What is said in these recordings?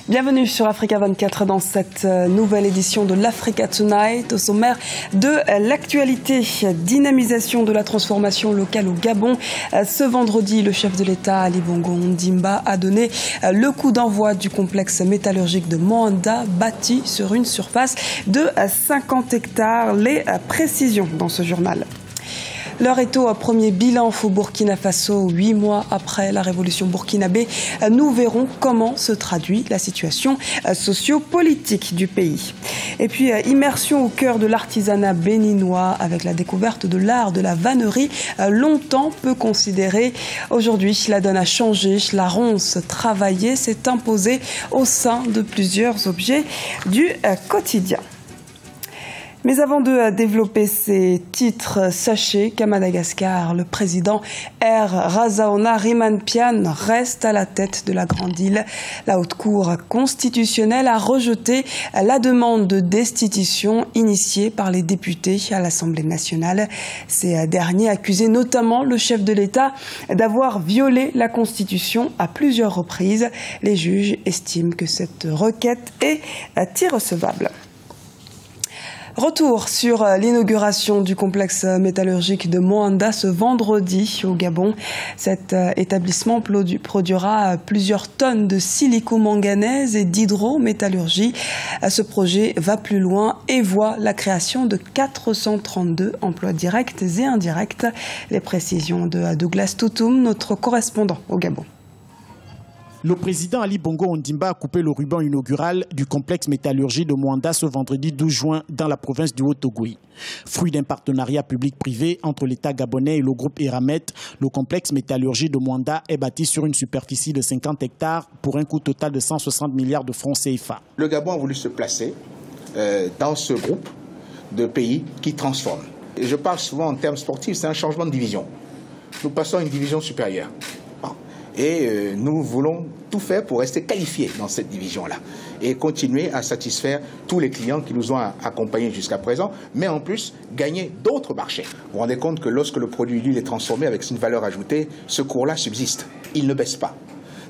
Bienvenue sur Africa 24 dans cette nouvelle édition de l'Africa Tonight. Au sommaire de l'actualité, dynamisation de la transformation locale au Gabon. Ce vendredi, le chef de l'État, Ali Bongo Ondimba, a donné le coup d'envoi du complexe métallurgique de Moanda, bâti sur une surface de 50 hectares. Les précisions dans ce journal. L'heure est au premier bilan au Burkina Faso, 8 mois après la révolution burkinabé. Nous verrons comment se traduit la situation socio-politique du pays. Et puis, immersion au cœur de l'artisanat béninois avec la découverte de l'art de la vannerie, longtemps peu considéré. Aujourd'hui, la donne a changé. La ronce travaillée s'est imposée au sein de plusieurs objets du quotidien. Mais avant de développer ces titres, sachez qu'à Madagascar, le président R. Razaona Rimanpian reste à la tête de la grande île. La haute cour constitutionnelle a rejeté la demande de destitution initiée par les députés à l'Assemblée nationale. Ces derniers accusaient notamment le chef de l'État d'avoir violé la Constitution à plusieurs reprises. Les juges estiment que cette requête est irrecevable. Retour sur l'inauguration du complexe métallurgique de Moanda ce vendredi au Gabon. Cet établissement produira plusieurs tonnes de silico-manganèse et d'hydrométallurgie. Ce projet va plus loin et voit la création de 432 emplois directs et indirects. Les précisions de Douglas Toutoum, notre correspondant au Gabon. Le président Ali Bongo Ondimba a coupé le ruban inaugural du complexe métallurgie de Moanda ce vendredi 12 juin dans la province du Haut-Ogooué. Fruit d'un partenariat public-privé entre l'État gabonais et le groupe Eramet, le complexe métallurgie de Moanda est bâti sur une superficie de 50 hectares pour un coût total de 160 milliards de francs CFA. Le Gabon a voulu se placer dans ce groupe de pays qui transforment. Et je parle souvent en termes sportifs, c'est un changement de division. Nous passons à une division supérieure. Et nous voulons tout faire pour rester qualifiés dans cette division-là et continuer à satisfaire tous les clients qui nous ont accompagnés jusqu'à présent, mais en plus gagner d'autres marchés. Vous vous rendez compte que lorsque le produit l'huile est transformé avec une valeur ajoutée, ce cours-là subsiste, il ne baisse pas.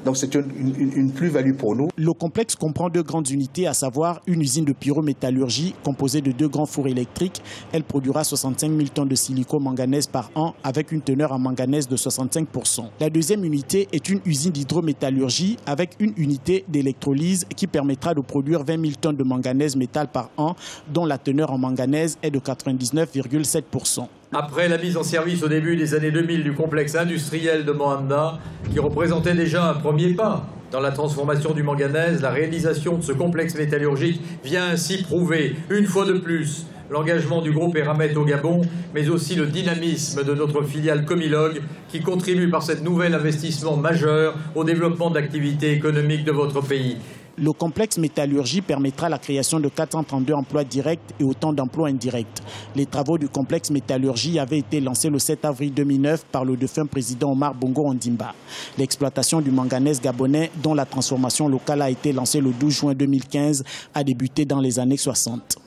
Donc c'est une plus-value pour nous. Le complexe comprend 2 grandes unités, à savoir une usine de pyrométallurgie composée de 2 grands fours électriques. Elle produira 65 000 tonnes de silico-manganèse par an avec une teneur en manganèse de 65%. La deuxième unité est une usine d'hydrométallurgie avec une unité d'électrolyse qui permettra de produire 20 000 tonnes de manganèse métal par an, dont la teneur en manganèse est de 99,7%. Après la mise en service au début des années 2000 du complexe industriel de Moanda, qui représentait déjà un premier pas dans la transformation du manganèse, la réalisation de ce complexe métallurgique vient ainsi prouver, une fois de plus, l'engagement du groupe Eramet au Gabon, mais aussi le dynamisme de notre filiale Comilog, qui contribue par cet nouvel investissement majeur au développement de l'activité économique de votre pays. Le complexe métallurgie permettra la création de 432 emplois directs et autant d'emplois indirects. Les travaux du complexe métallurgie avaient été lancés le 7 avril 2009 par le défunt président Omar Bongo Ondimba. L'exploitation du manganèse gabonais, dont la transformation locale a été lancée le 12 juin 2015, a débuté dans les années 60.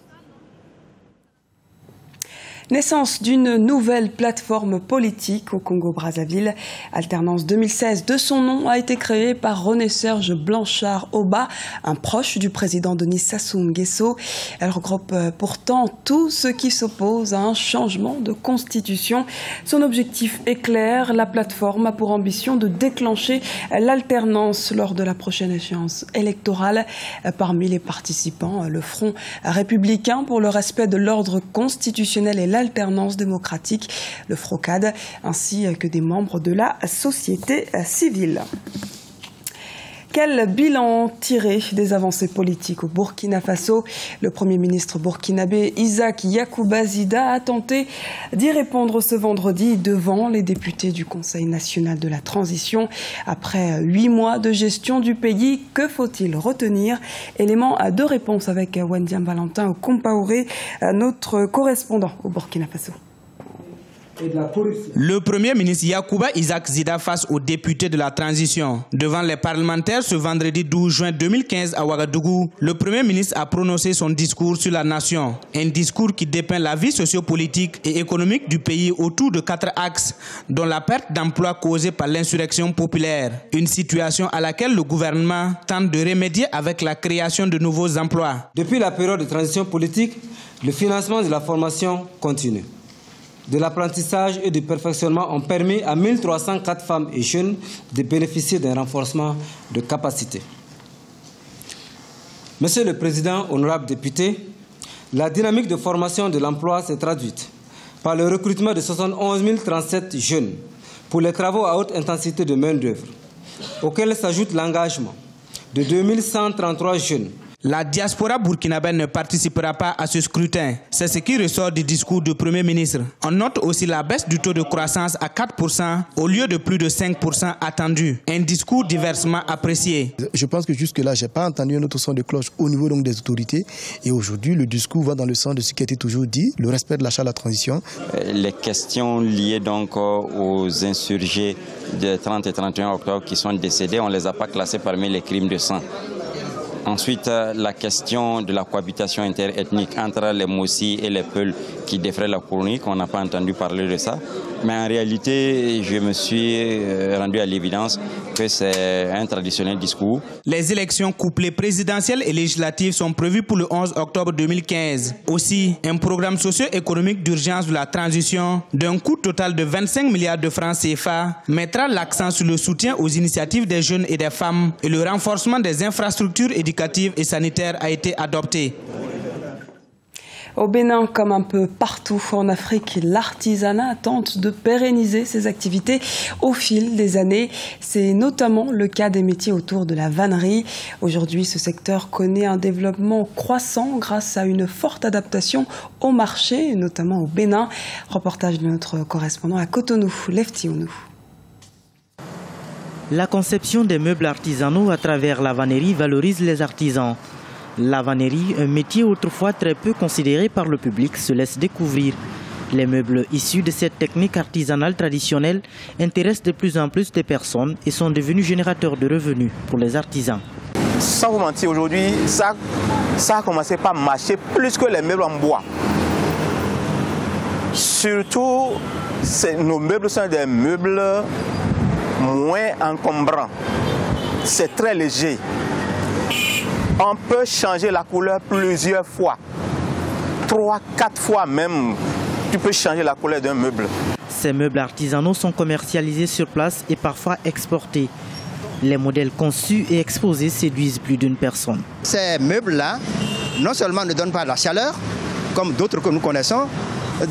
Naissance d'une nouvelle plateforme politique au Congo-Brazzaville. Alternance 2016 de son nom a été créée par René-Serge Blanchard-Oba, un proche du président Denis Sassou Nguesso. Elle regroupe pourtant tout ce qui s'oppose à un changement de constitution. Son objectif est clair. La plateforme a pour ambition de déclencher l'alternance lors de la prochaine échéance électorale. Parmi les participants, le Front républicain pour le respect de l'ordre constitutionnel et l'alternance démocratique, le FROCAD, ainsi que des membres de la société civile. Quel bilan tiré des avancées politiques au Burkina Faso? Le Premier ministre burkinabé Isaac Yacouba Zida a tenté d'y répondre ce vendredi devant les députés du Conseil national de la transition. Après 8 mois de gestion du pays, que faut-il retenir? Élément de réponse avec Wendiam Valentin au Compaoré, notre correspondant au Burkina Faso. et de la corruption. Le Premier ministre Yacouba Isaac Zida face aux députés de la transition. Devant les parlementaires ce vendredi 12 juin 2015 à Ouagadougou, le Premier ministre a prononcé son discours sur la nation. Un discours qui dépeint la vie sociopolitique et économique du pays autour de 4 axes, dont la perte d'emploi causée par l'insurrection populaire. Une situation à laquelle le gouvernement tente de remédier avec la création de nouveaux emplois. Depuis la période de transition politique, le financement de la formation continue, de l'apprentissage et du perfectionnement ont permis à 1304 femmes et jeunes de bénéficier d'un renforcement de capacité. Monsieur le Président, honorables députés, la dynamique de formation de l'emploi s'est traduite par le recrutement de 71 037 jeunes pour les travaux à haute intensité de main-d'œuvre, auxquels s'ajoute l'engagement de 2133 jeunes. La diaspora burkinabé ne participera pas à ce scrutin. C'est ce qui ressort du discours du Premier ministre. On note aussi la baisse du taux de croissance à 4% au lieu de plus de 5% attendu. Un discours diversement apprécié. Je pense que jusque-là, je n'ai pas entendu un autre son de cloche au niveau donc, des autorités. Et aujourd'hui, le discours va dans le sens de ce qui a été toujours dit, le respect de l'achat à la transition. Les questions liées donc aux insurgés de 30 et 31 octobre qui sont décédés, on ne les a pas classés parmi les crimes de sang. Ensuite, la question de la cohabitation interethnique entre les Mossi et les Peuls qui défraient la chronique, on n'a pas entendu parler de ça. Mais en réalité, je me suis rendu à l'évidence que c'est un traditionnel discours. Les élections couplées présidentielles et législatives sont prévues pour le 11 octobre 2015. Aussi, un programme socio-économique d'urgence de la transition d'un coût total de 25 milliards de francs CFA mettra l'accent sur le soutien aux initiatives des jeunes et des femmes et le renforcement des infrastructures éducatives et sanitaires a été adopté. Au Bénin, comme un peu partout en Afrique, l'artisanat tente de pérenniser ses activités au fil des années. C'est notamment le cas des métiers autour de la vannerie. Aujourd'hui, ce secteur connaît un développement croissant grâce à une forte adaptation au marché, notamment au Bénin. Reportage de notre correspondant à Cotonou, Lefty Ounou. La conception des meubles artisanaux à travers la vannerie valorise les artisans. La vannerie, un métier autrefois très peu considéré par le public, se laisse découvrir. Les meubles issus de cette technique artisanale traditionnelle intéressent de plus en plus de personnes et sont devenus générateurs de revenus pour les artisans. Sans vous mentir, aujourd'hui, ça a commencé par marcher plus que les meubles en bois. Surtout, nos meubles sont des meubles moins encombrants. C'est très léger. On peut changer la couleur plusieurs fois. 3, 4 fois même, tu peux changer la couleur d'un meuble. Ces meubles artisanaux sont commercialisés sur place et parfois exportés. Les modèles conçus et exposés séduisent plus d'une personne. Ces meubles-là, non seulement ne donnent pas la chaleur, comme d'autres que nous connaissons,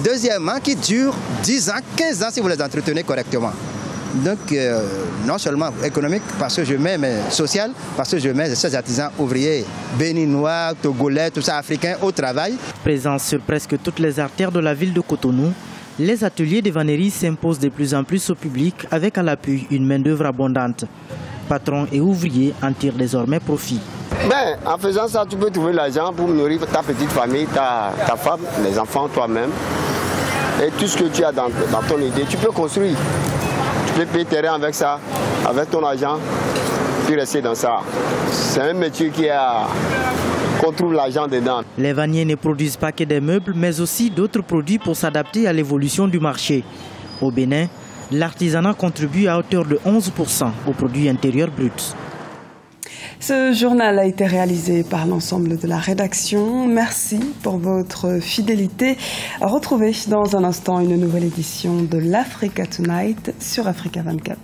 deuxièmement, qui durent 10 ans, 15 ans si vous les entretenez correctement. Donc, non seulement économique, parce que je mets, mais social, parce que je mets ces artisans ouvriers béninois, togolais, tout ça, africains au travail. Présents sur presque toutes les artères de la ville de Cotonou, les ateliers de vannerie s'imposent de plus en plus au public avec à l'appui une main-d'œuvre abondante. Patrons et ouvriers en tirent désormais profit. En faisant ça, tu peux trouver l'argent pour nourrir ta petite famille, ta femme, les enfants, toi-même. Et tout ce que tu as dans ton idée, tu peux construire. Tu peux payer terrain avec ça, avec ton argent, puis rester dans ça. C'est un métier qu'on trouve l'argent dedans. Les vanniers ne produisent pas que des meubles, mais aussi d'autres produits pour s'adapter à l'évolution du marché. Au Bénin, l'artisanat contribue à hauteur de 11% au produit intérieur brut. Ce journal a été réalisé par l'ensemble de la rédaction. Merci pour votre fidélité. Retrouvez dans un instant une nouvelle édition de l'Africa Tonight sur Africa 24.